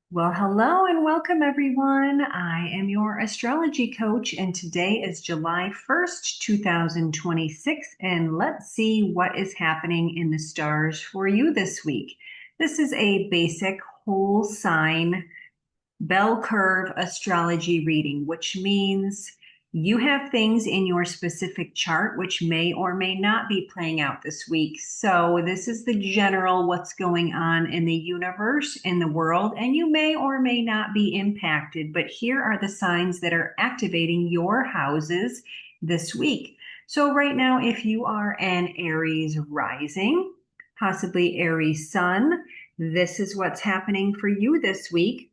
Well, hello and welcome everyone. I am your astrology coach, and today is July 1st, 2026. And let's see what is happening in the stars for you this week. This is a basic whole sign bell curve astrology reading, which means you have things in your specific chart which may or may not be playing out this week. So, this is the general what's going on in the universe, in the world, and you may or may not be impacted. But here are the signs that are activating your houses this week. So, right now, if you are an Aries rising, possibly Aries sun, this is what's happening for you this week.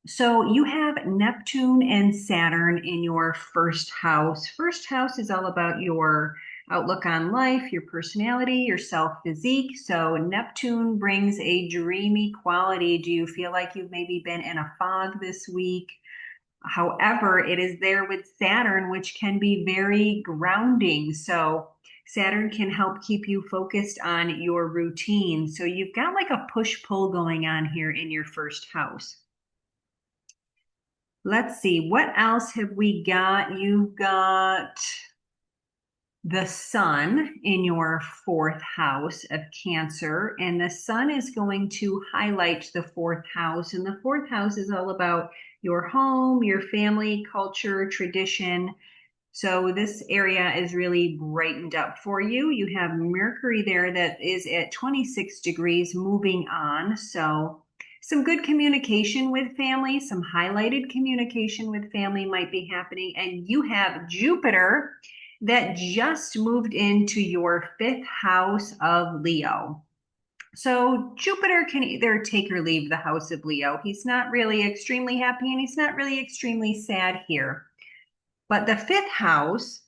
So you have Neptune and Saturn in your first house. First house is all about your outlook on life, your personality, your self physique. So Neptune brings a dreamy quality. Do you feel like you've maybe been in a fog this week? However, it is there with Saturn, which can be very grounding. So Saturn can help keep you focused on your routine. So you've got like a push pull going on here in your first house. Let's see, what else have we got? You've got the sun in your fourth house of Cancer, and the sun is going to highlight the fourth house. And the fourth house is all about your home, your family, culture, tradition. So this area is really brightened up for you. You have Mercury there that is at 26 degrees moving on. So some good communication with family, some highlighted communication with family might be happening. And you have Jupiter that just moved into your fifth house of Leo. So Jupiter can either take or leave the house of Leo. He's not really extremely happy and he's not really extremely sad here. But the fifth house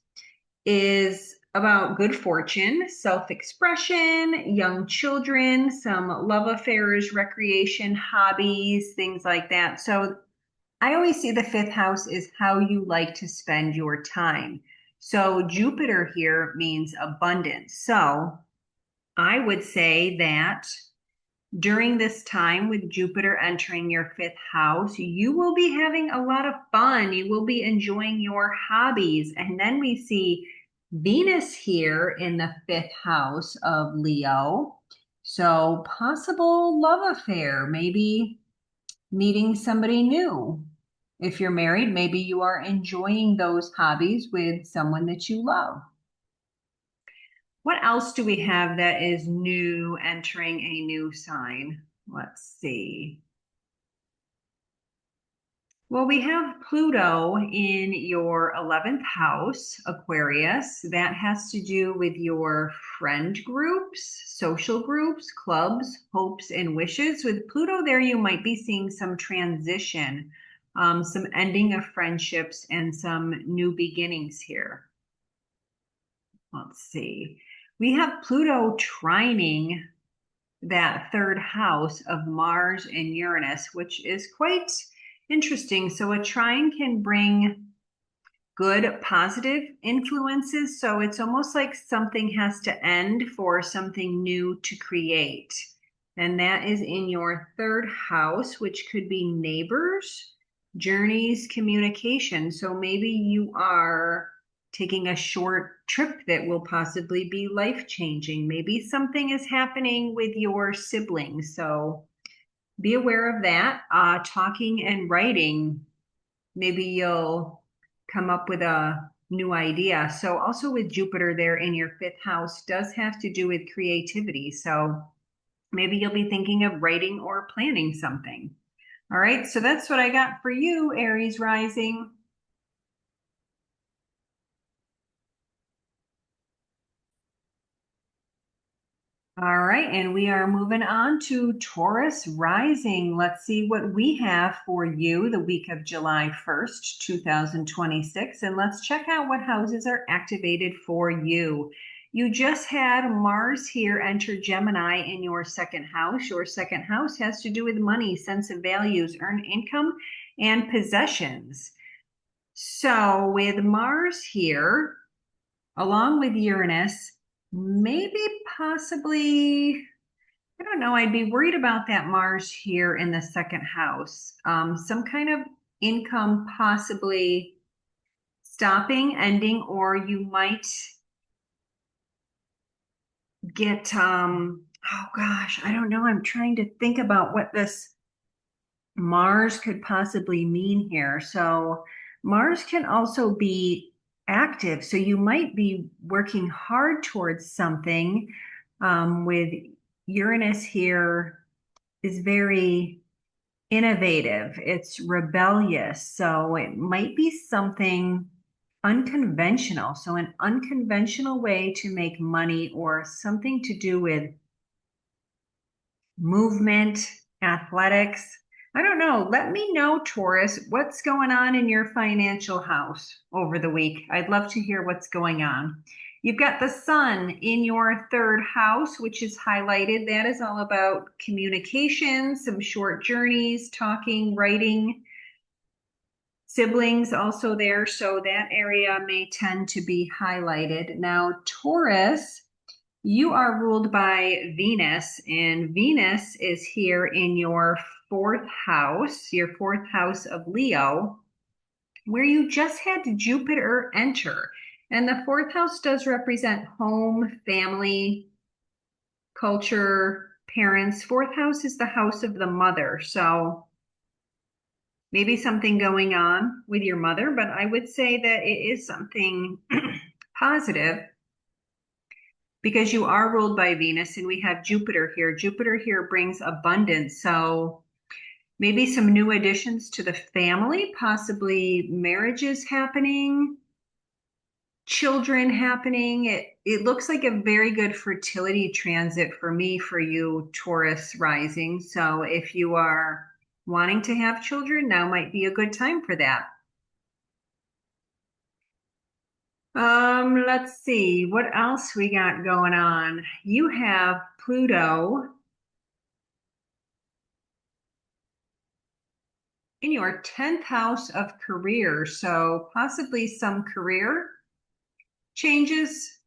is about good fortune, self expression, young children, some love affairs, recreation, hobbies, things like that. So I always see the fifth house is how you like to spend your time. So Jupiter here means abundance. So I would say that during this time with Jupiter entering your fifth house, you will be having a lot of fun. You will be enjoying your hobbies. And then we see Venus here in the fifth house of Leo. So, possible love affair, maybe meeting somebody new. If you're married, maybe you are enjoying those hobbies with someone that you love. What else do we have that is new, entering a new sign? Let's see. Well, we have Pluto in your 11th house, Aquarius. That has to do with your friend groups, social groups, clubs, hopes, and wishes. With Pluto there, you might be seeing some transition, some ending of friendships, and some new beginnings here. Let's see. We have Pluto trining that third house of Mars and Uranus, which is quite interesting. So a trine can bring good positive influences. So it's almost like something has to end for something new to create. And that is in your third house, which could be neighbors, journeys, communication. So maybe you are taking a short trip that will possibly be life changing. Maybe something is happening with your siblings. So be aware of that. Talking and writing, maybe you'll come up with a new idea. So also with Jupiter there in your fifth house does have to do with creativity. So maybe you'll be thinking of writing or planning something. All right, so that's what I got for you, Aries rising. All right, and we are moving on to Taurus rising. Let's see what we have for you the week of July 1st, 2026. And let's check out what houses are activated for you. You just had Mars here enter Gemini in your second house. Your second house has to do with money, sense of values, earned income, and possessions. So with Mars here, along with Uranus, maybe possibly I don't know. I'd be worried about that Mars here in the second house. Some kind of income possibly stopping, ending, or you might get, oh gosh, I don't know. I'm trying to think about what this Mars could possibly mean here. So Mars can also be active. So you might be working hard towards something. With Uranus here is very innovative. It's rebellious. So it might be something unconventional. So an unconventional way to make money or something to do with movement, athletics. I don't know. Let me know, Taurus, what's going on in your financial house over the week. I'd love to hear what's going on. You've got the sun in your third house, which is highlighted. That is all about communication, some short journeys, talking, writing, siblings also there. So that area may tend to be highlighted. Now, Taurus, you are ruled by Venus, and Venus is here in your fourth house of Leo, where you just had Jupiter enter. And the fourth house does represent home, family, culture, parents. Fourth house is the house of the mother. So maybe something going on with your mother, but I would say that it is something positive because you are ruled by Venus and we have Jupiter here. Jupiter here brings abundance. So maybe some new additions to the family, possibly marriages happening, children happening. It looks like a very good fertility transit for me, for you, Taurus rising. So if you are wanting to have children, now might be a good time for that. Let's see what else we got going on. You have Pluto in your 10th house of career. So possibly some career changes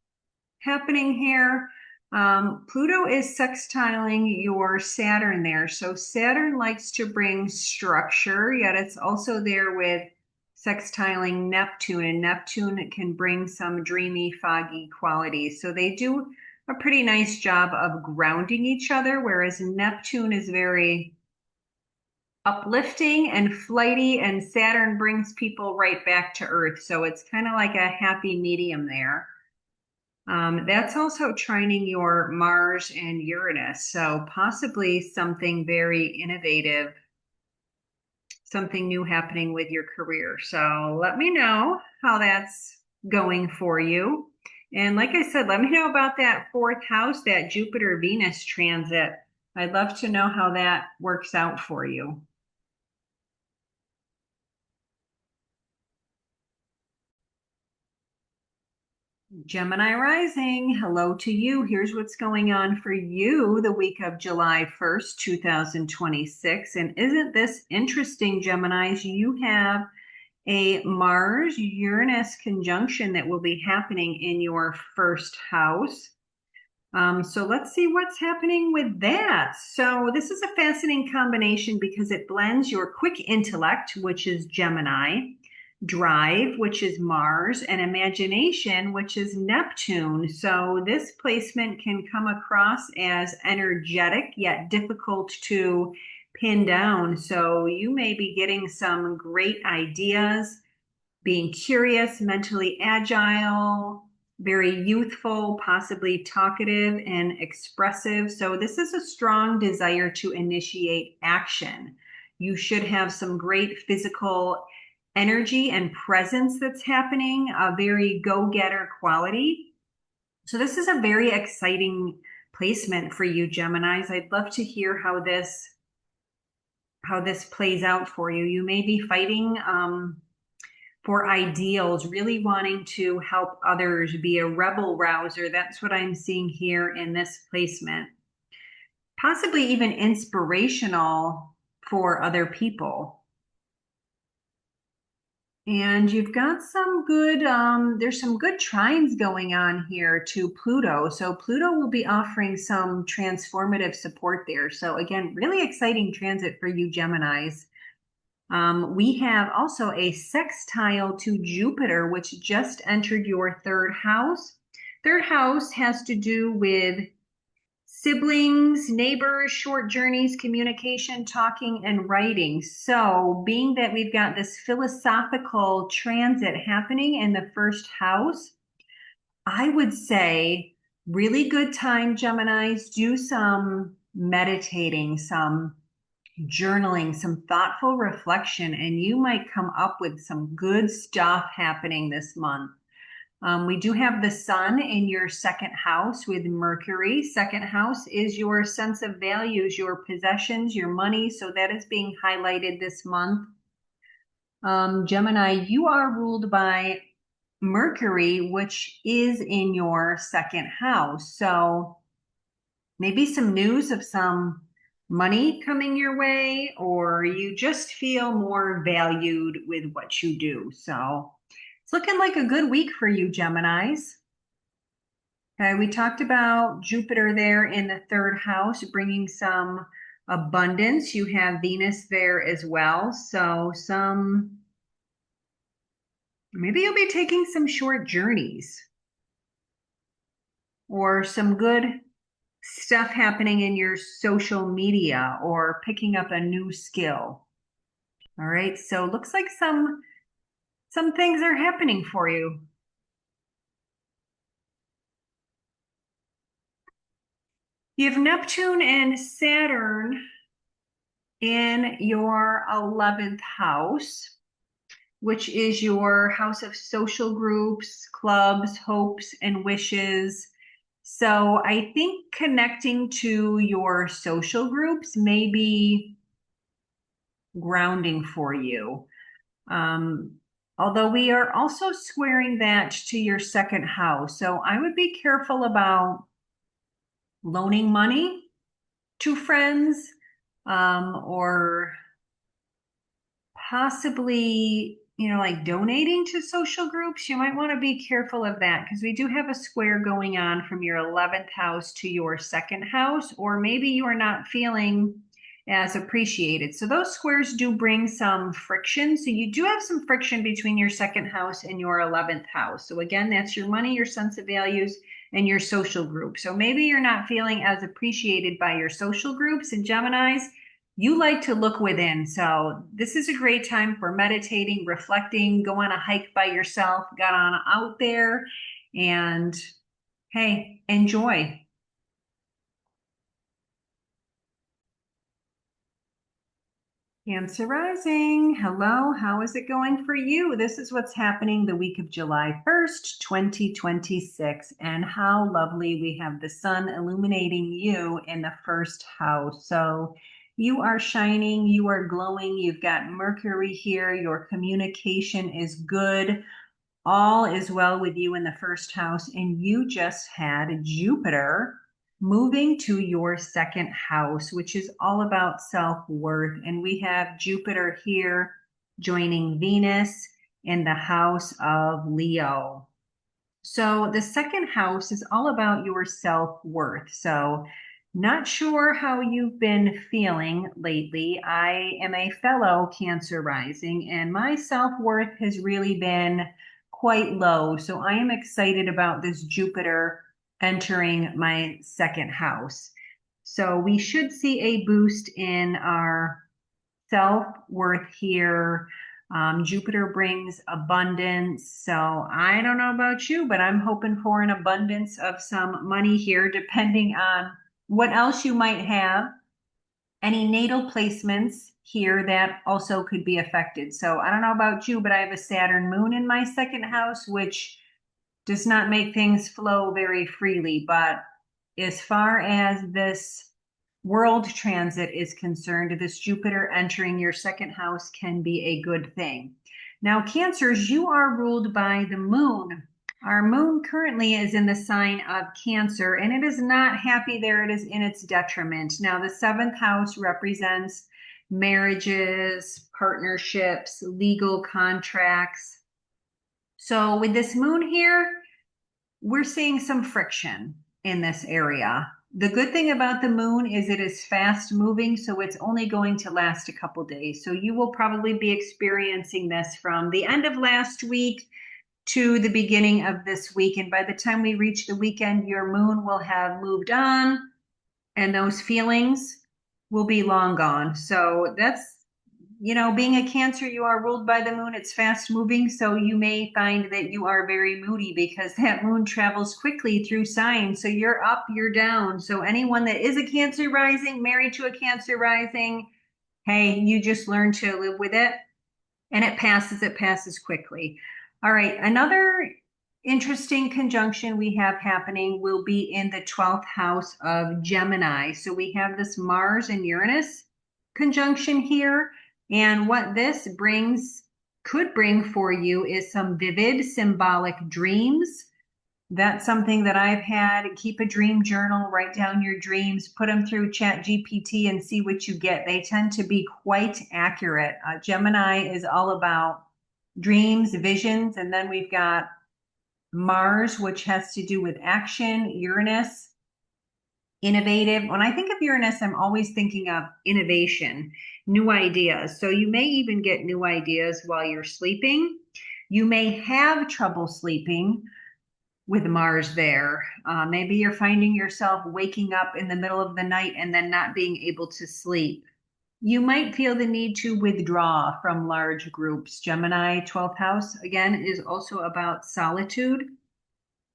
happening here. Pluto is sextiling your Saturn there. So Saturn likes to bring structure, yet it's also there with sextiling Neptune, and Neptune can bring some dreamy, foggy qualities. So they do a pretty nice job of grounding each other, whereas Neptune is very uplifting and flighty, and Saturn brings people right back to Earth. So it's kind of like a happy medium there. That's also trining your Mars and Uranus. So possibly something very innovative, something new happening with your career. So let me know how that's going for you. And like I said, let me know about that fourth house, that Jupiter Venus transit. I'd love to know how that works out for you. Gemini rising, hello to you. Here's what's going on for you the week of July 1st, 2026. And isn't this interesting, Geminis? You have a Mars Uranus conjunction that will be happening in your first house. So let's see what's happening with that. So this is a fascinating combination because it blends your quick intellect, which is Gemini, drive, which is Mars, and imagination, which is Neptune. So this placement can come across as energetic yet difficult to pin down. So you may be getting some great ideas, being curious, mentally agile, very youthful, possibly talkative and expressive. So this is a strong desire to initiate action. You should have some great physical energy and presence that's happening, a very go-getter quality. So this is a very exciting placement for you, Geminis. I'd love to hear how this plays out for you. You may be fighting for ideals, really wanting to help others, be a rebel rouser. That's what I'm seeing here in this placement. Possibly even inspirational for other people. And you've got some good, there's some good trines going on here to Pluto. So Pluto will be offering some transformative support there. So again, really exciting transit for you Geminis. We have also a sextile to Jupiter, which just entered your third house. Third house has to do with siblings, neighbors, short journeys, communication, talking, and writing. So, being that we've got this philosophical transit happening in the first house, I would say really good time, Geminis. Do some meditating, some journaling, some thoughtful reflection, and you might come up with some good stuff happening this month. We do have the sun in your second house with Mercury. Second house is your sense of values, your possessions, your money. So that is being highlighted this month. Gemini, you are ruled by Mercury, which is in your second house. So maybe some news of some money coming your way, or you just feel more valued with what you do. So it's looking like a good week for you, Geminis. Okay, we talked about Jupiter there in the third house, bringing some abundance. You have Venus there as well. So maybe you'll be taking some short journeys or some good stuff happening in your social media or picking up a new skill. All right, so looks like some things are happening for you. You have Neptune and Saturn in your 11th house, which is your house of social groups, clubs, hopes, and wishes. So I think connecting to your social groups may be grounding for you. Although we are also squaring that to your second house. So I would be careful about loaning money to friends, or possibly, like donating to social groups. You might want to be careful of that because we do have a square going on from your 11th house to your second house, or maybe you are not feeling as appreciated. So those squares do bring some friction. So you do have some friction between your second house and your 11th house. So again, that's your money, your sense of values, and your social group. So maybe you're not feeling as appreciated by your social groups. And Geminis, you like to look within. So this is a great time for meditating, reflecting, go on a hike by yourself, got on out there, and hey, enjoy. Cancer rising. Hello, how is it going for you? This is what's happening the week of July 1st, 2026. And how lovely we have the sun illuminating you in the first house. So you are shining, you are glowing, you've got Mercury here, your communication is good. All is well with you in the first house, and you just had Jupiter moving to your second house, which is all about self-worth. And we have Jupiter here joining Venus in the house of Leo. So the second house is all about your self-worth. So not sure how you've been feeling lately. I am a fellow Cancer rising, and my self-worth has really been quite low. So I am excited about this Jupiter entering my second house. So we should see a boost in our self-worth here. Jupiter brings abundance. So I don't know about you, but I'm hoping for an abundance of some money here, depending on what else you might have. Any natal placements here that also could be affected. So I don't know about you, but I have a Saturn moon in my second house, which does not make things flow very freely. But as far as this world transit is concerned, this Jupiter entering your second house can be a good thing. Now, Cancers, you are ruled by the moon. Our moon currently is in the sign of Cancer, and it is not happy there. It is in its detriment. Now, the seventh house represents marriages, partnerships, legal contracts. So with this moon here, we're seeing some friction in this area. The good thing about the moon is it is fast moving, so it's only going to last a couple days. So you will probably be experiencing this from the end of last week to the beginning of this week. And by the time we reach the weekend, your moon will have moved on and those feelings will be long gone. So that's, being a Cancer, you are ruled by the moon. It's fast moving. So you may find that you are very moody because that moon travels quickly through signs. So you're up, you're down. So anyone that is a Cancer rising, married to a Cancer rising, hey, you just learn to live with it. And it passes quickly. All right, another interesting conjunction we have happening will be in the 12th house of Gemini. So we have this Mars and Uranus conjunction here. And what this could bring for you is some vivid symbolic dreams. That's something that I've had. Keep a dream journal, write down your dreams, put them through ChatGPT and see what you get. They tend to be quite accurate. Gemini is all about dreams, visions, and then we've got Mars, which has to do with action, Uranus, innovative. When I think of Uranus, I'm always thinking of innovation, new ideas. So you may even get new ideas while you're sleeping. You may have trouble sleeping with Mars there. Maybe you're finding yourself waking up in the middle of the night and then not being able to sleep. You might feel the need to withdraw from large groups. Gemini, 12th house, again, is also about solitude.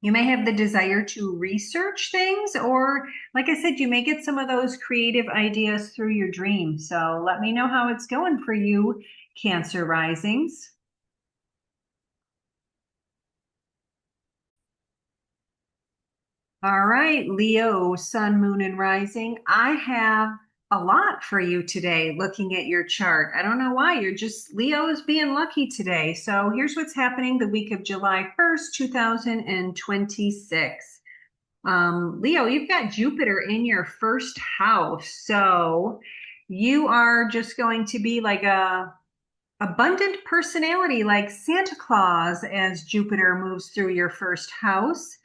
You may have the desire to research things, or like I said, you may get some of those creative ideas through your dreams. So let me know how it's going for you, Cancer risings. All right, Leo, sun, moon, and rising. I have a lot for you today looking at your chart. I don't know why, Leo is being lucky today. So here's what's happening the week of July 1st, 2026. Leo, you've got Jupiter in your first house. So you are just going to be like a abundant personality like Santa Claus as Jupiter moves through your first house.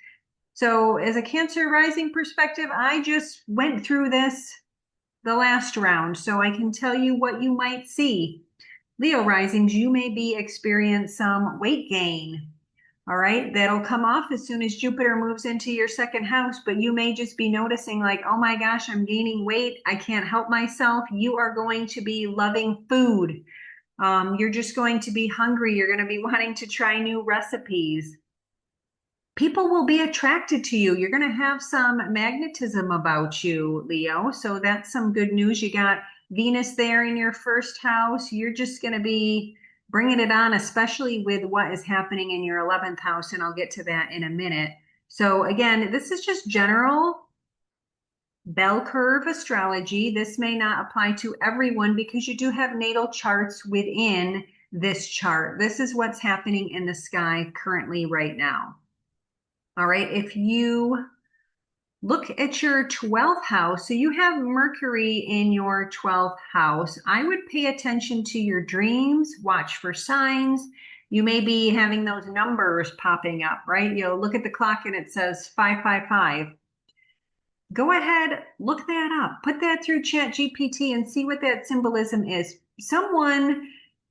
So as a Cancer rising perspective, I just went through this the last round, so I can tell you what you might see. Leo risings, you may be experiencing some weight gain. All right, that'll come off as soon as Jupiter moves into your second house, but you may just be noticing like, oh my gosh, I'm gaining weight. I can't help myself. You are going to be loving food. You're just going to be hungry. You're going to be wanting to try new recipes. People will be attracted to you. You're going to have some magnetism about you, Leo. So that's some good news. You got Venus there in your first house. You're just going to be bringing it on, especially with what is happening in your 11th house. And I'll get to that in a minute. So again, this is just general bell curve astrology. This may not apply to everyone because you do have natal charts within this chart. This is what's happening in the sky currently right now. All right, if you look at your 12th house, so you have Mercury in your 12th house, I would pay attention to your dreams, watch for signs. You may be having those numbers popping up, right? You'll look at the clock and it says 555. Go ahead, look that up, put that through ChatGPT and see what that symbolism is.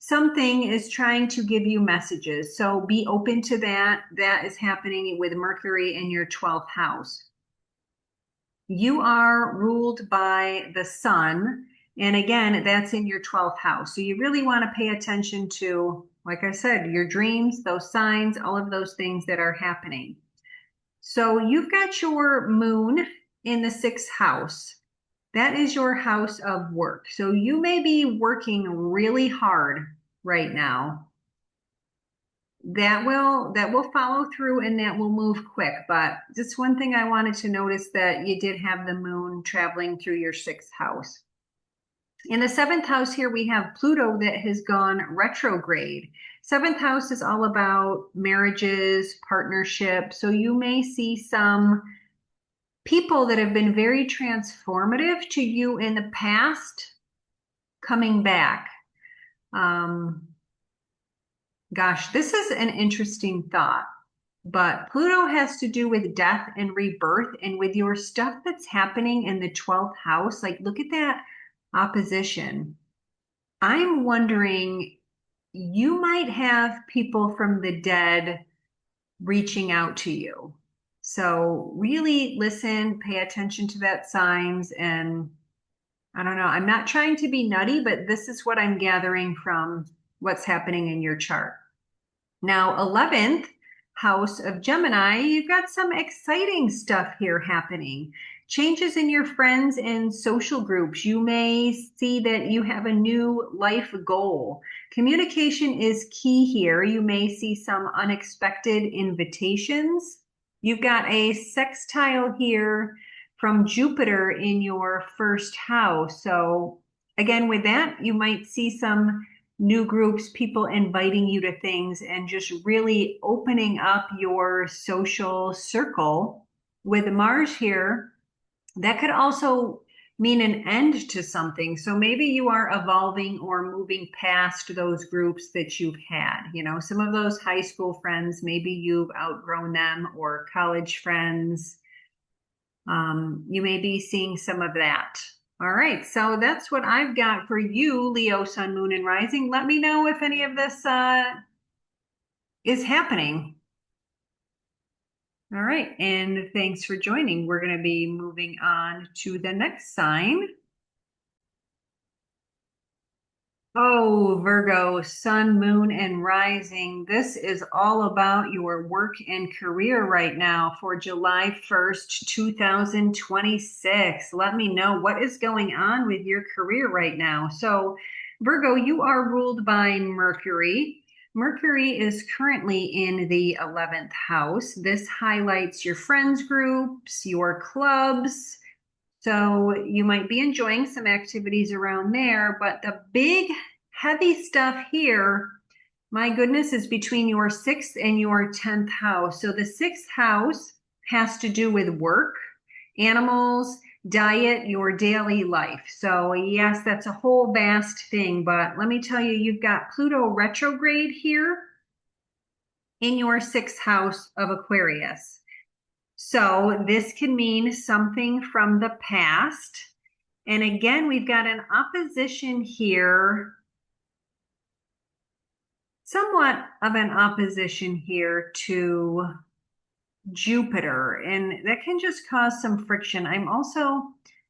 Something is trying to give you messages. So be open to that. That is happening with Mercury in your 12th house. You are ruled by the sun. And again, that's in your 12th house. So you really want to pay attention to, like I said, your dreams, those signs, all of those things that are happening. So you've got your moon in the 6th house. That is your house of work. So you may be working really hard right now. That will follow through and that will move quick. But just one thing I wanted to notice that you did have the moon traveling through your 6th house. In the 7th house here, we have Pluto that has gone retrograde. 7th house is all about marriages, partnership. So you may see some people that have been very transformative to you in the past coming back. Gosh, this is an interesting thought, but Pluto has to do with death and rebirth, and with your stuff that's happening in the 12th house. Like, look at that opposition. I'm wondering, you might have people from the dead reaching out to you. So really listen, pay attention to that signs. And I don't know, I'm not trying to be nutty, but this is what I'm gathering from what's happening in your chart. Now, 11th house of Gemini, you've got some exciting stuff here happening. Changes in your friends and social groups. You may see that you have a new life goal. Communication is key here. You may see some unexpected invitations. You've got a sextile here from Jupiter in your first house. So again, with that, you might see some new groups, people inviting you to things, and just really opening up your social circle. With Mars here, that could also mean an end to something. So maybe you are evolving or moving past those groups that you've had. You know, some of those high school friends, maybe you've outgrown them, or college friends. You may be seeing some of that. All right, so that's what I've got for you, Leo, Sun, Moon, and Rising. Let me know if any of this is happening. All right, and thanks for joining. We're going to be moving on to the next sign. Oh, Virgo, Sun, Moon, and Rising. This is all about your work and career right now for July 1st, 2026. Let me know what is going on with your career right now. So, Virgo, you are ruled by Mercury. Mercury is currently in the 11th house. This highlights your friends groups, your clubs. So you might be enjoying some activities around there, but the big heavy stuff here, my goodness, is between your 6th and your 10th house. So the 6th house has to do with work, animals, diet, your daily life. So yes, that's a whole vast thing, but let me tell you, you've got Pluto retrograde here in your 6th house of Aquarius. So this can mean something from the past. And again, we've got an opposition here, somewhat of an opposition here to Jupiter. And that can just cause some friction. I'm also,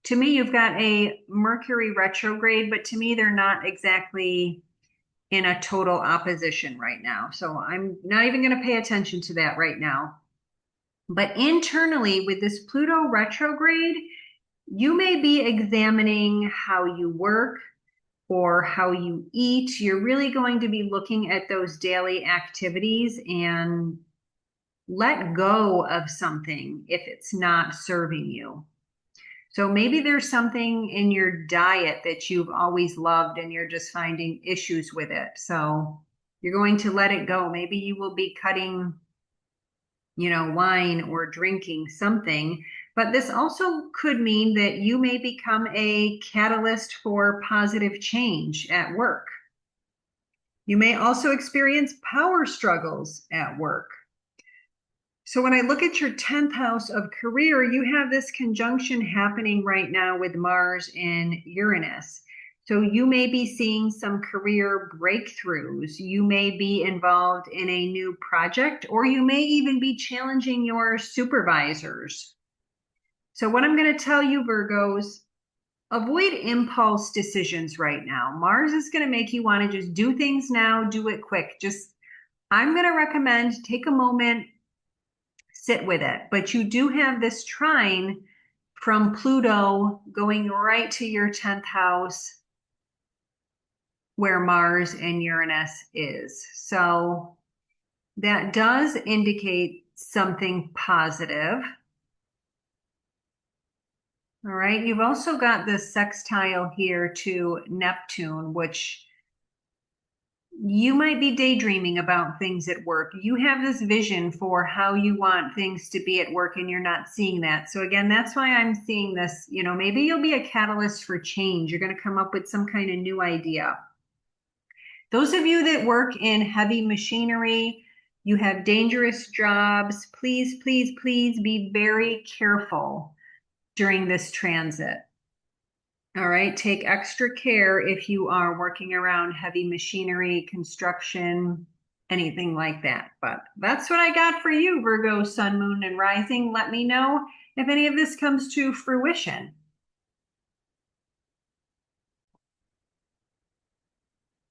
to me, you've got a Mercury retrograde, but to me, they're not exactly in a total opposition right now. So I'm not even going to pay attention to that right now. But internally, with this Pluto retrograde, you may be examining how you work or how you eat. You're really going to be looking at those daily activities and let go of something if it's not serving you. So maybe there's something in your diet that you've always loved and you're just finding issues with it. So you're going to let it go. Maybe you will be cutting, wine or drinking something. But this also could mean that you may become a catalyst for positive change at work. You may also experience power struggles at work. So when I look at your 10th house of career, you have this conjunction happening right now with Mars and Uranus. So you may be seeing some career breakthroughs. You may be involved in a new project, or you may even be challenging your supervisors. So what I'm going to tell you, Virgos, avoid impulse decisions right now. Mars is going to make you want to just do things now, do it quick. I'm going to recommend take a moment, sit with it. But you do have this trine from Pluto going right to your 10th house where Mars and Uranus is. So that does indicate something positive. All right, you've also got this sextile here to Neptune, which you might be daydreaming about things at work. You have this vision for how you want things to be at work and you're not seeing that. So again, that's why I'm seeing this, maybe you'll be a catalyst for change. You're going to come up with some kind of new idea. Those of you that work in heavy machinery, you have dangerous jobs, please, please, please be very careful during this transit. All right, take extra care if you are working around heavy machinery, construction, anything like that. But that's what I got for you, Virgo, Sun, Moon, and Rising. Let me know if any of this comes to fruition.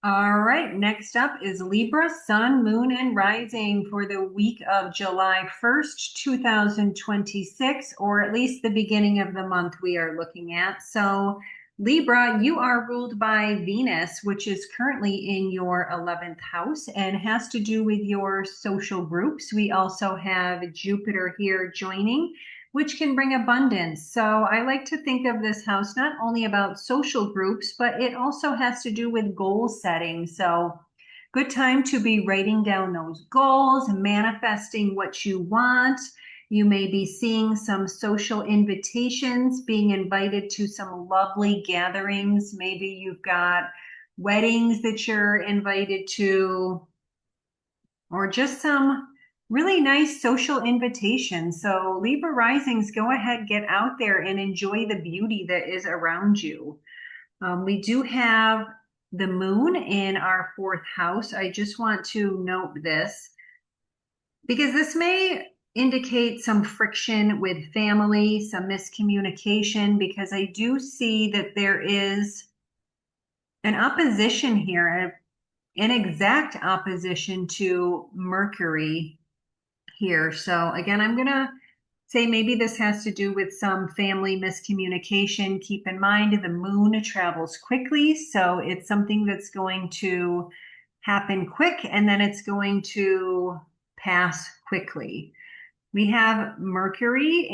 All right, next up is Libra, Sun, Moon, and Rising for the week of July 1st, 2026, or at least the beginning of the month we are looking at. So Libra, you are ruled by Venus, which is currently in your 11th house and has to do with your social groups. We also have Jupiter here joining, which can bring abundance. So I like to think of this house not only about social groups, but it also has to do with goal setting. So good time to be writing down those goals, manifesting what you want. You may be seeing some social invitations, being invited to some lovely gatherings. Maybe you've got weddings that you're invited to, or just some really nice social invitations. So Libra risings, go ahead, get out there and enjoy the beauty that is around you. We do have the moon in our 4th house. I just want to note this because this may indicate some friction with family, some miscommunication, because I do see that there is an opposition here, an exact opposition to Mercury here. So again, I'm going to say maybe this has to do with some family miscommunication. Keep in mind the moon travels quickly, so it's something that's going to happen quick and then it's going to pass quickly. We have Mercury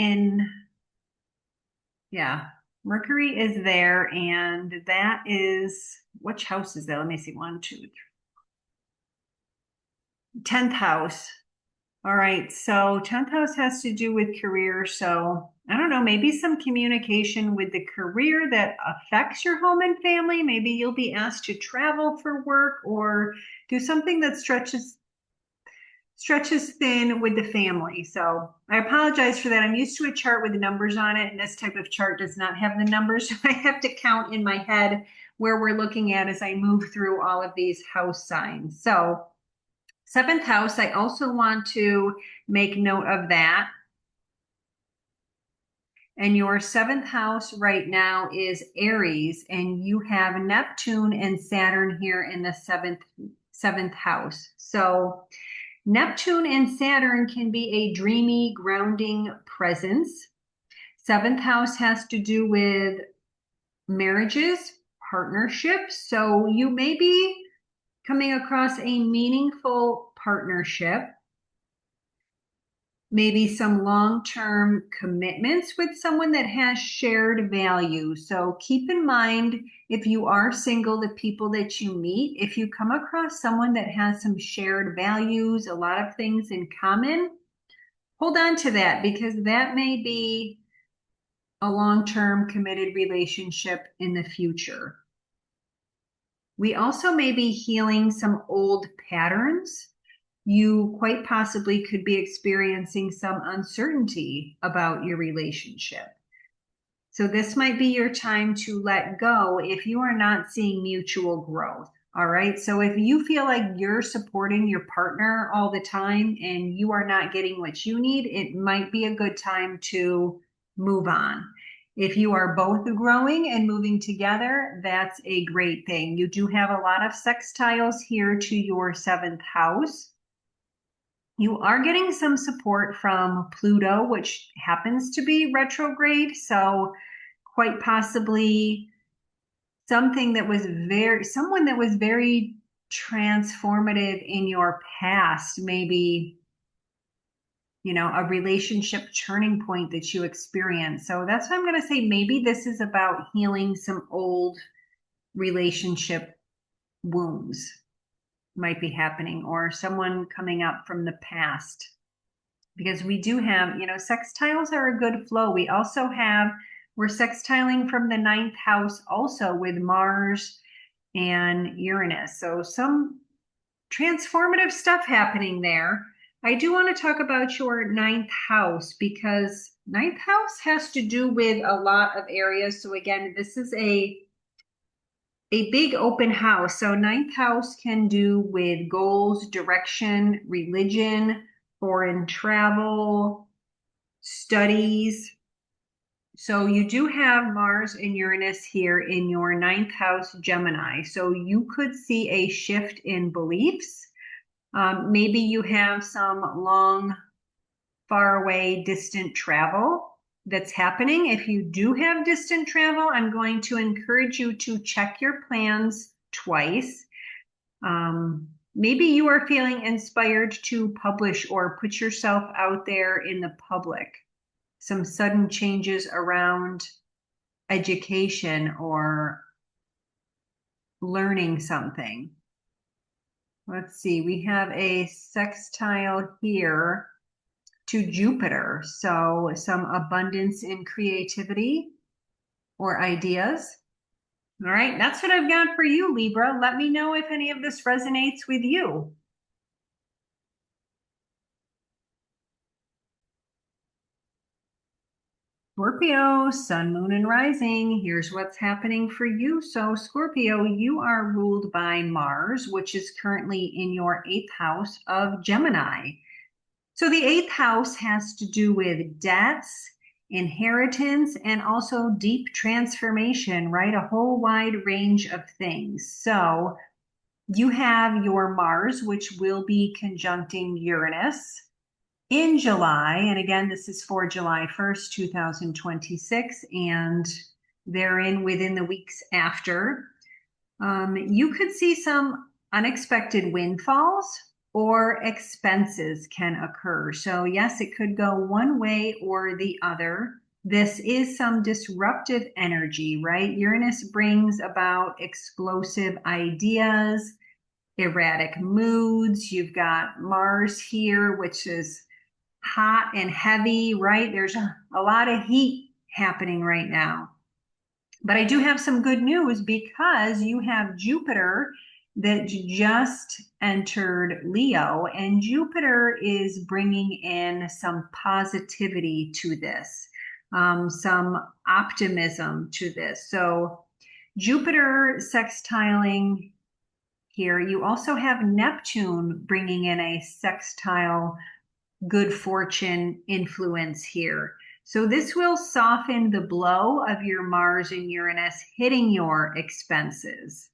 Mercury is there, and that is, which house is that? Let me see, 1, 2, 3. 10th house. All right, so 10th house has to do with career. So I don't know, maybe some communication with the career that affects your home and family. Maybe you'll be asked to travel for work or do something that stretches thin with the family. So I apologize for that. I'm used to a chart with the numbers on it, and this type of chart does not have the numbers. So I have to count in my head where we're looking at as I move through all of these house signs. So 7th house, I also want to make note of that. And your 7th house right now is Aries, and you have Neptune and Saturn here in the 7th house. So Neptune and Saturn can be a dreamy, grounding presence. 7th house has to do with marriages, partnerships. So you may be coming across a meaningful partnership, maybe some long-term commitments with someone that has shared values. So keep in mind, if you are single, the people that you meet, if you come across someone that has some shared values, a lot of things in common, hold on to that, because that may be a long-term committed relationship in the future. We also may be healing some old patterns. You quite possibly could be experiencing some uncertainty about your relationship. So this might be your time to let go if you are not seeing mutual growth. All right. So if you feel like you're supporting your partner all the time and you are not getting what you need, it might be a good time to move on. If you are both growing and moving together, that's a great thing. You do have a lot of sextiles here to your 7th house. You are getting some support from Pluto, which happens to be retrograde. So quite possibly someone that was very transformative in your past, maybe a relationship turning point that you experience. So that's why I'm going to say maybe this is about healing some old relationship wounds. might be happening, or someone coming up from the past. Because we do have, sextiles are a good flow. We also have, we're sextiling from the ninth house also with Mars and Uranus. So some transformative stuff happening there. I do want to talk about your ninth house because ninth house has to do with a lot of areas. So again, this is a big open house. So ninth house can do with goals, direction, religion, foreign travel, studies. So you do have Mars and Uranus here in your ninth house, Gemini. So you could see a shift in beliefs. Maybe you have some long, far away, distant travel that's happening. If you do have distant travel, I'm going to encourage you to check your plans twice. Maybe you are feeling inspired to publish or put yourself out there in the public. Some sudden changes around education or learning something. Let's see, we have a sextile here to Jupiter. So some abundance in creativity or ideas. All right, that's what I've got for you, Libra. Let me know if any of this resonates with you. Scorpio, sun, moon, and rising. Here's what's happening for you. So Scorpio, you are ruled by Mars, which is currently in your 8th house of Gemini. So the 8th house has to do with debts, inheritance, and also deep transformation, right? A whole wide range of things. So you have your Mars, which will be conjuncting Uranus in July. And again, this is for July 1st, 2026, and therein within the weeks after. You could see some unexpected windfalls or expenses can occur. So yes, it could go one way or the other. This is some disruptive energy, right? Uranus brings about explosive ideas, erratic moods. You've got Mars here, which is hot and heavy, right? There's a lot of heat happening right now. But I do have some good news because you have Jupiter that just entered Leo, and Jupiter is bringing in some positivity to this, some optimism to this. So Jupiter sextiling here. You also have Neptune bringing in a sextile good fortune influence here. So this will soften the blow of your Mars and Uranus hitting your expenses.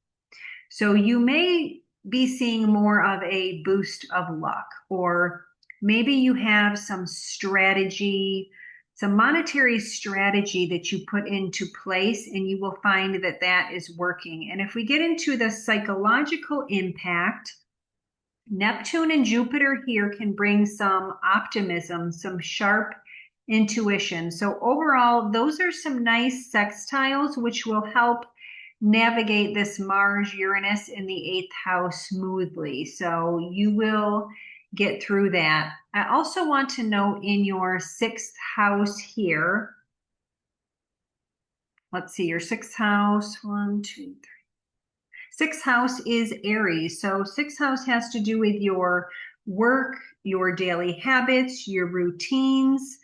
So you may be seeing more of a boost of luck, or maybe you have some strategy, some monetary strategy that you put into place, and you will find that that is working. And if we get into the psychological impact, Neptune and Jupiter here can bring some optimism, some sharp intuition. So overall, those are some nice sextiles which will help navigate this Mars Uranus in the 8th house smoothly. So you will get through that. I also want to note in your 6th house here, let's see, your 6th house, 1, 2, 3. 6th house is Aries. So 6th house has to do with your work, your daily habits, your routines.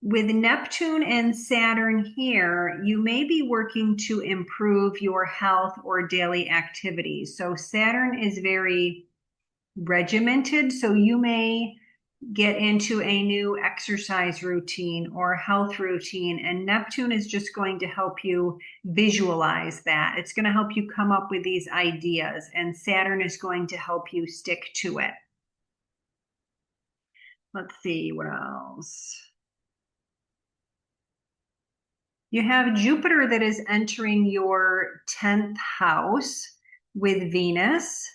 With Neptune and Saturn here, you may be working to improve your health or daily activities. So Saturn is very regimented, so you may get into a new exercise routine or health routine, and Neptune is just going to help you visualize that. It's going to help you come up with these ideas, and Saturn is going to help you stick to it. Let's see what else. You have Jupiter that is entering your 10th house with Venus.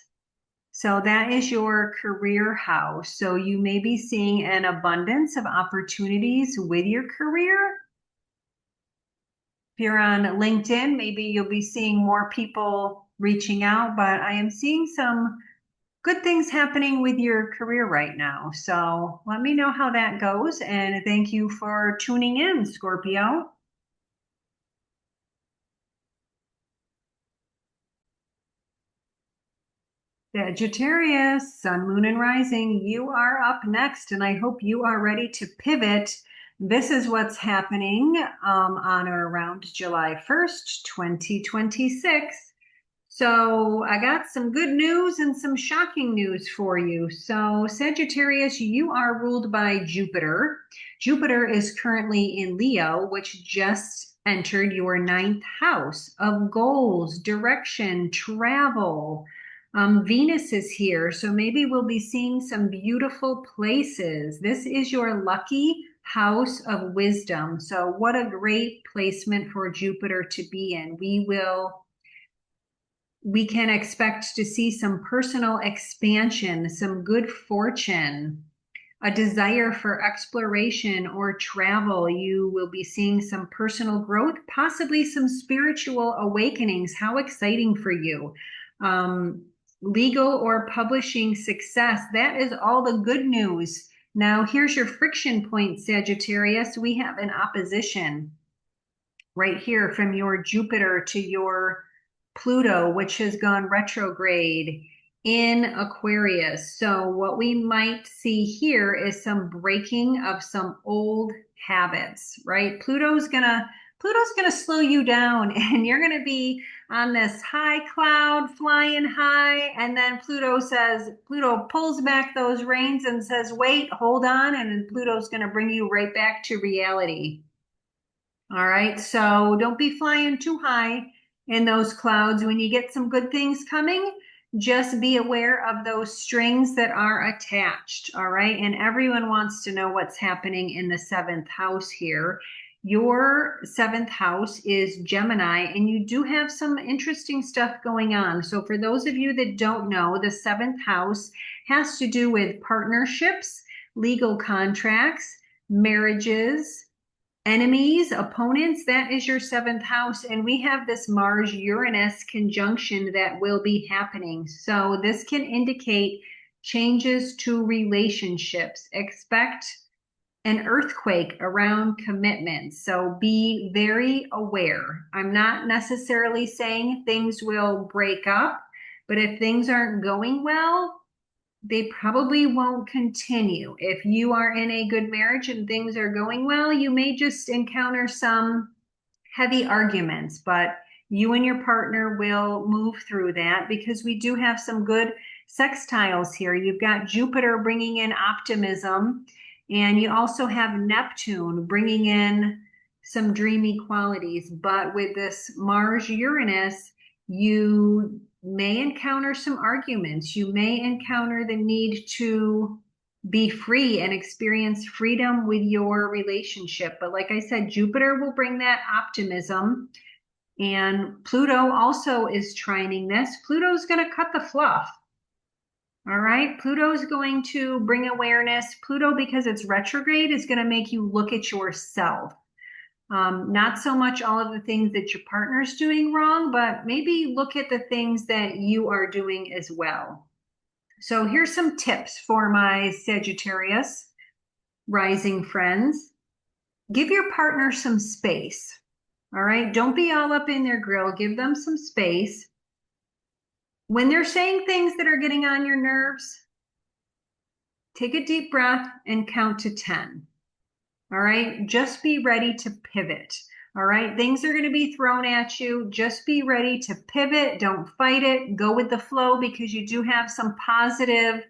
So that is your career house. So you may be seeing an abundance of opportunities with your career. If you're on LinkedIn, maybe you'll be seeing more people reaching out, but I am seeing some good things happening with your career right now. So let me know how that goes. And thank you for tuning in, Scorpio. Sagittarius, Sun, Moon, and Rising, you are up next, and I hope you are ready to pivot. This is what's happening on or around July 1st, 2026. So I got some good news and some shocking news for you. So Sagittarius, you are ruled by Jupiter. Jupiter is currently in Leo, which just entered your ninth house of goals, direction, travel. Venus is here, so maybe we'll be seeing some beautiful places. This is your lucky house of wisdom. So what a great placement for Jupiter to be in. We can expect to see some personal expansion, some good fortune, a desire for exploration or travel. You will be seeing some personal growth, possibly some spiritual awakenings. How exciting for you. Legal or publishing success. That is all the good news. Now, here's your friction point, Sagittarius. We have an opposition right here from your Jupiter to your Pluto, which has gone retrograde in Aquarius. So what we might see here is some breaking of some old habits, right? Pluto's gonna slow you down, and you're gonna be on this high cloud flying high, and then Pluto pulls back those reins and says, wait, hold on, and then Pluto's gonna bring you right back to reality. All right, so don't be flying too high in those clouds. When you get some good things coming, just be aware of those strings that are attached. All right, and everyone wants to know what's happening in the seventh house here. Your seventh house is Gemini, and you do have some interesting stuff going on. So, for those of you that don't know, the seventh house has to do with partnerships, legal contracts, marriages, enemies, opponents. That is your seventh house. And we have this Mars Uranus conjunction that will be happening. So this can indicate changes to relationships. Expect an earthquake around commitments. So be very aware. I'm not necessarily saying things will break up, but if things aren't going well, they probably won't continue. If you are in a good marriage and things are going well, you may just encounter some heavy arguments, but you and your partner will move through that because we do have some good sextiles here. You've got Jupiter bringing in optimism, and you also have Neptune bringing in some dreamy qualities. But with this Mars Uranus, you may encounter some arguments. You may encounter the need to be free and experience freedom with your relationship. But like I said, Jupiter will bring that optimism. And Pluto also is trining this. Pluto's going to cut the fluff. All right. Pluto's going to bring awareness. Pluto, because it's retrograde, is going to make you look at yourself. Not so much all of the things that your partner's doing wrong, but maybe look at the things that you are doing as well. So here's some tips for my Sagittarius rising friends. Give your partner some space. All right. Don't be all up in their grill. Give them some space. When they're saying things that are getting on your nerves, take a deep breath and count to 10. All right, just be ready to pivot. All right, things are going to be thrown at you. Just be ready to pivot. Don't fight it. Go with the flow because you do have some positive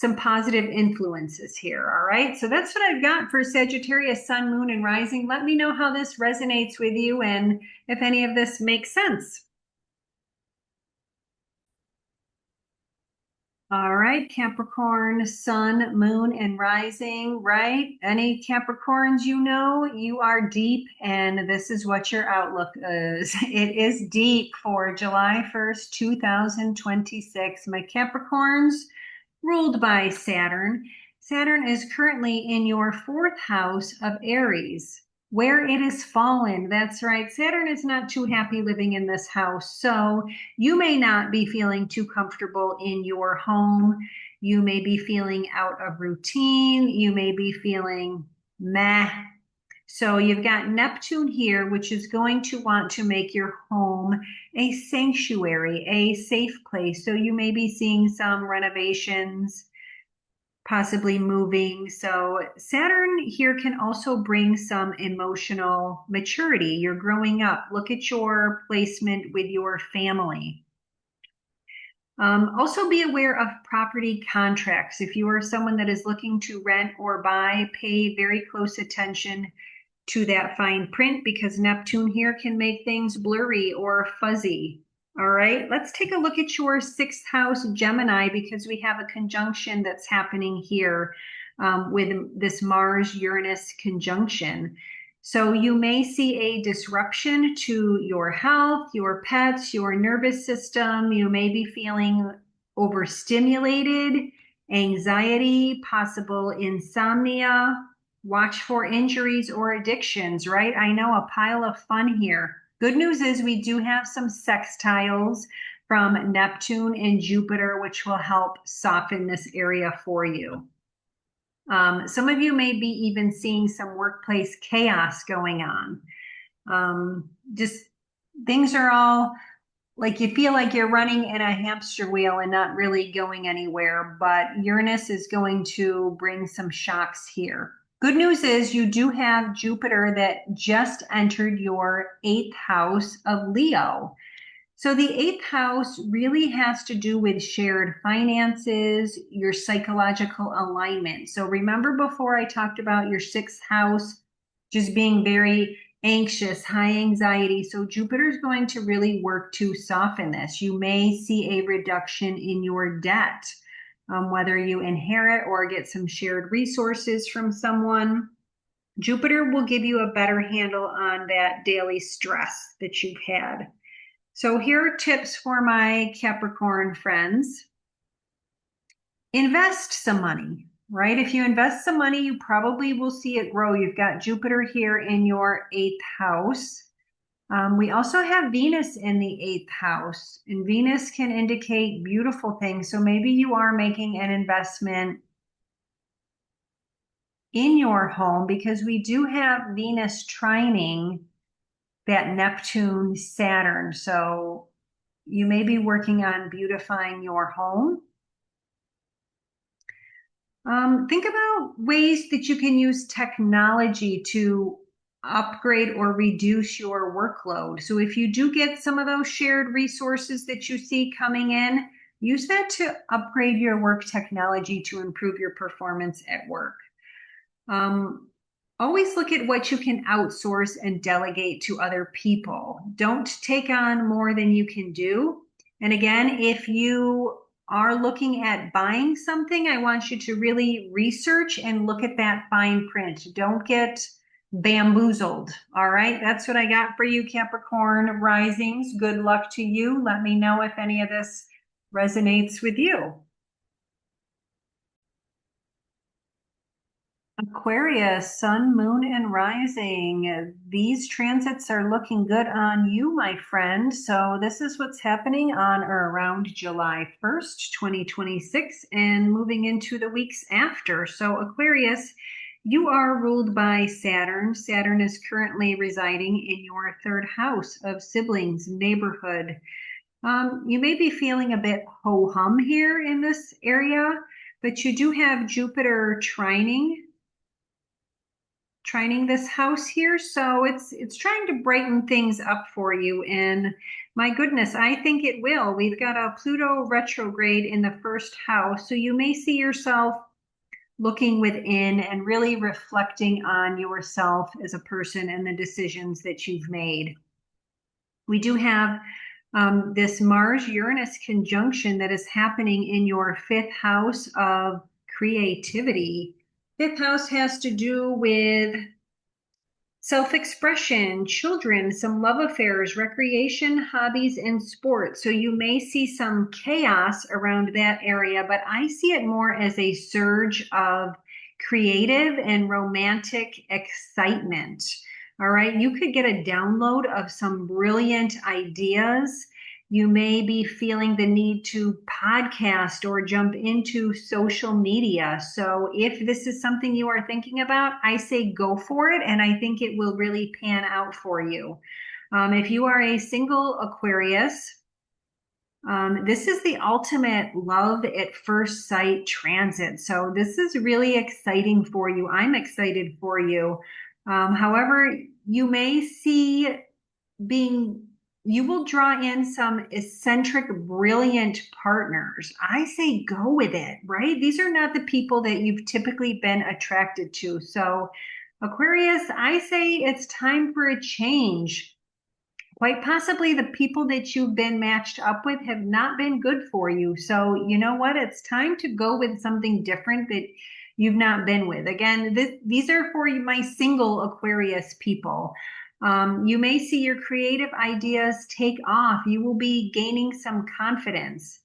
influences here. All right, so that's what I've got for Sagittarius, Sun, Moon, and Rising. Let me know how this resonates with you and if any of this makes sense. All right, Capricorn, Sun, Moon, and Rising, right? Any Capricorns you know, you are deep, and this is what your outlook is. It is deep for July 1st, 2026. My Capricorns, ruled by Saturn. Saturn is currently in your fourth house of Aries. where it is fallen. That's right. Saturn is not too happy living in this house. So you may not be feeling too comfortable in your home. You may be feeling out of routine. You may be feeling meh. So you've got Neptune here, which is going to want to make your home a sanctuary, a safe place. So you may be seeing some renovations, possibly moving. So Saturn here can also bring some emotional maturity. You're growing up. Look at your placement with your family. Also be aware of property contracts. If you are someone that is looking to rent or buy, pay very close attention to that fine print because Neptune here can make things blurry or fuzzy. All right, let's take a look at your sixth house, Gemini, because we have a conjunction that's happening here with this Mars-Uranus conjunction. So you may see a disruption to your health, your pets, your nervous system. You may be feeling overstimulated, anxiety, possible insomnia. Watch for injuries or addictions, right? I know, a pile of fun here. Good news is we do have some sextiles from Neptune and Jupiter, which will help soften this area for you. Some of you may be even seeing some workplace chaos going on. Just things are all like you feel like you're running in a hamster wheel and not really going anywhere, but Uranus is going to bring some shocks here. Good news is you do have Jupiter that just entered your eighth house of Leo. So the eighth house really has to do with shared finances, your psychological alignment. So remember before I talked about your sixth house just being very anxious, high anxiety. So Jupiter is going to really work to soften this. You may see a reduction in your debt, whether you inherit or get some shared resources from someone. Jupiter will give you a better handle on that daily stress that you've had. So here are tips for my Capricorn friends. Invest some money, right? If you invest some money, you probably will see it grow. You've got Jupiter here in your eighth house. We also have Venus in the eighth house, and Venus can indicate beautiful things. So maybe you are making an investment in your home because we do have Venus trining that Neptune Saturn. So you may be working on beautifying your home. Think about ways that you can use technology to upgrade or reduce your workload. So if you do get some of those shared resources that you see coming in, use that to upgrade your work technology to improve your performance at work. Always look at what you can outsource and delegate to other people. Don't take on more than you can do. And again, if you are looking at buying something, I want you to really research and look at that fine print. Don't get bamboozled. All right, that's what I got for you, Capricorn risings. Good luck to you. Let me know if any of this resonates with you. Aquarius, sun, moon, and rising. These transits are looking good on you, my friend. So this is what's happening on or around July 1st, 2026, and moving into the weeks after. So Aquarius, you are ruled by Saturn. Saturn is currently residing in your third house of siblings, neighborhood. You may be feeling a bit ho-hum here in this area, but you do have Jupiter trining this house here. So it's trying to brighten things up for you. And my goodness, I think it will. We've got a Pluto retrograde in the first house. So you may see yourself looking within and really reflecting on yourself as a person and the decisions that you've made. We do have this Mars-Uranus conjunction that is happening in your fifth house of creativity. Fifth house has to do with self-expression, children, some love affairs, recreation, hobbies, and sports. So you may see some chaos around that area, but I see it more as a surge of creative and romantic excitement. All right, you could get a download of some brilliant ideas. You may be feeling the need to podcast or jump into social media. So if this is something you are thinking about, I say go for it, and I think it will really pan out for you. If you are a single Aquarius, this is the ultimate love at first sight transit. So this is really exciting for you. I'm excited for you. However, you may see you will draw in some eccentric, brilliant partners. I say go with it, right? These are not the people that you've typically been attracted to. So, Aquarius, I say it's time for a change. Quite possibly the people that you've been matched up with have not been good for you. So, you know what? It's time to go with something different that you've not been with. Again, these are for my single Aquarius people. You may see your creative ideas take off. You will be gaining some confidence.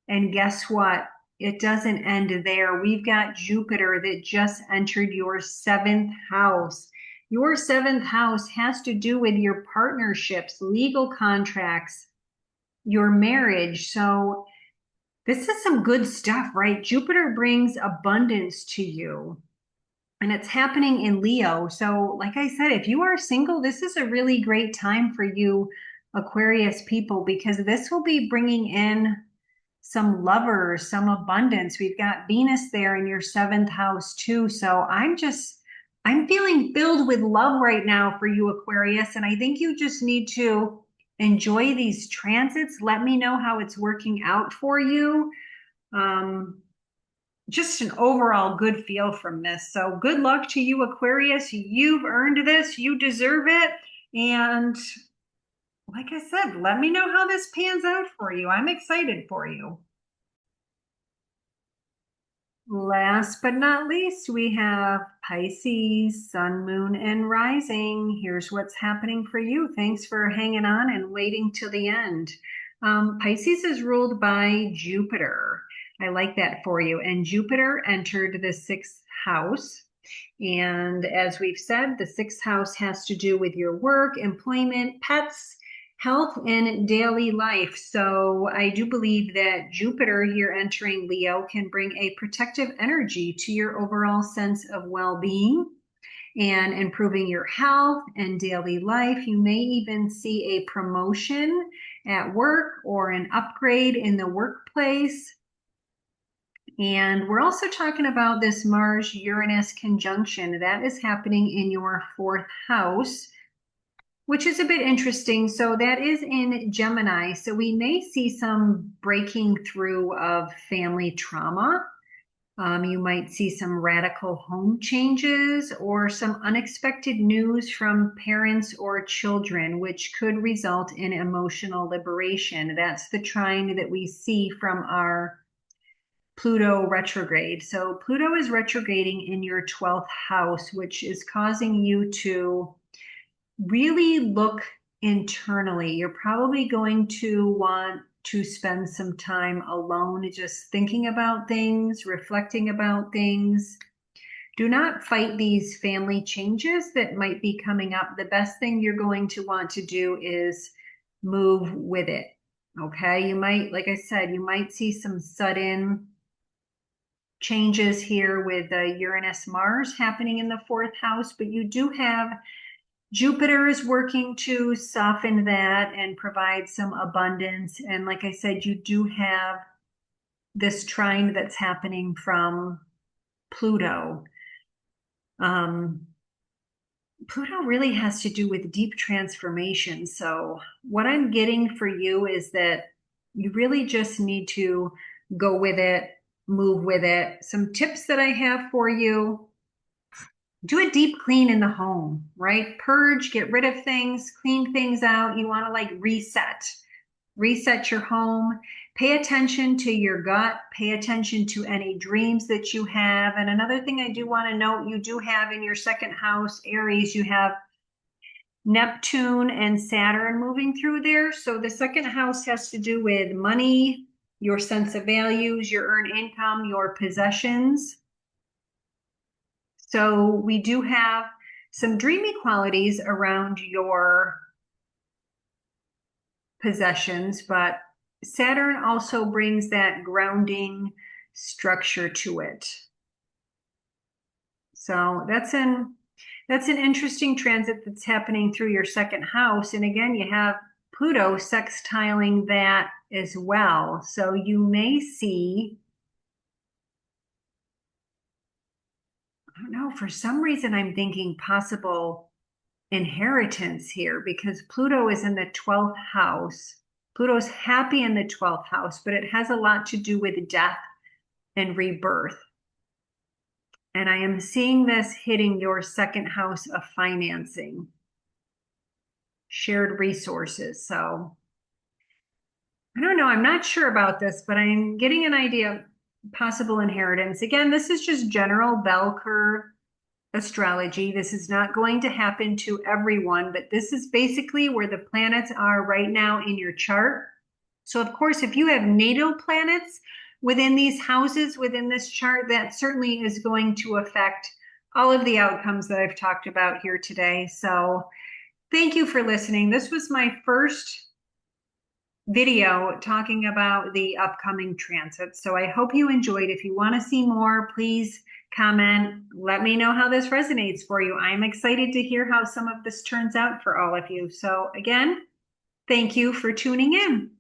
And guess what? It doesn't end there. We've got Jupiter that just entered your seventh house. Your seventh house has to do with your partnerships, legal contracts, your marriage. So this is some good stuff, right? Jupiter brings abundance to you, and it's happening in Leo. So like I said, if you are single, this is a really great time for you Aquarius people, because this will be bringing in some lovers, some abundance. We've got Venus there in your seventh house too. So I'm feeling filled with love right now for you, Aquarius. And I think you just need to enjoy these transits. Let me know how it's working out for you. Just an overall good feel from this. So good luck to you, Aquarius. You've earned this. You deserve it. And like I said, let me know how this pans out for you. I'm excited for you. Last but not least, we have Pisces, Sun, Moon, and Rising. Here's what's happening for you. Thanks for hanging on and waiting till the end. Pisces is ruled by Jupiter. I like that for you. And Jupiter entered the sixth house. And as we've said, the sixth house has to do with your work, employment, pets, health, and daily life. So I do believe that Jupiter here entering Leo can bring a protective energy to your overall sense of well-being and improving your health and daily life. You may even see a promotion at work or an upgrade in the workplace. And we're also talking about this Mars-Uranus conjunction that is happening in your fourth house, which is a bit interesting. So that is in Gemini. So we may see some breaking through of family trauma. You might see some radical home changes or some unexpected news from parents or children, which could result in emotional liberation. That's the trine that we see from our Pluto retrograde. So Pluto is retrograding in your 12th house, which is causing you to really look internally. You're probably going to want to spend some time alone, just thinking about things, reflecting about things. Do not fight these family changes that might be coming up. The best thing you're going to want to do is move with it. Okay. You might, like I said, you might see some sudden changes here with Uranus Mars happening in the fourth house, but you do have Jupiter is working to soften that and provide some abundance. And like I said, you do have this trine that's happening from Pluto. Pluto really has to do with deep transformation. So what I'm getting for you is that you really just need to go with it, move with it. Some tips that I have for you: do a deep clean in the home, right? Purge, get rid of things, clean things out. You want to like reset your home. Pay attention to your gut. Pay attention to any dreams that you have. And another thing I do want to note, you do have in your second house, Aries, you have Neptune and Saturn moving through there. So the second house has to do with money, your sense of values, your earned income, your possessions. So we do have some dreamy qualities around your possessions, but Saturn also brings that grounding structure to it. So that's an interesting transit that's happening through your second house. And again, you have Pluto sextiling that as well. So you may see, I don't know, for some reason I'm thinking possible inheritance here because Pluto is in the 12th house. Pluto's happy in the 12th house, but it has a lot to do with death and rebirth. And I am seeing this hitting your second house of financing, shared resources. So I don't know, I'm not sure about this, but I'm getting an idea of possible inheritance. Again, this is just general bell curve astrology. This is not going to happen to everyone, but this is basically where the planets are right now in your chart. So of course, if you have natal planets within these houses, within this chart, that certainly is going to affect all of the outcomes that I've talked about here today. So thank you for listening. This was my first video talking about the upcoming transits. So I hope you enjoyed. If you want to see more, please comment. Let me know how this resonates for you. I'm excited to hear how some of this turns out for all of you. So again, thank you for tuning in.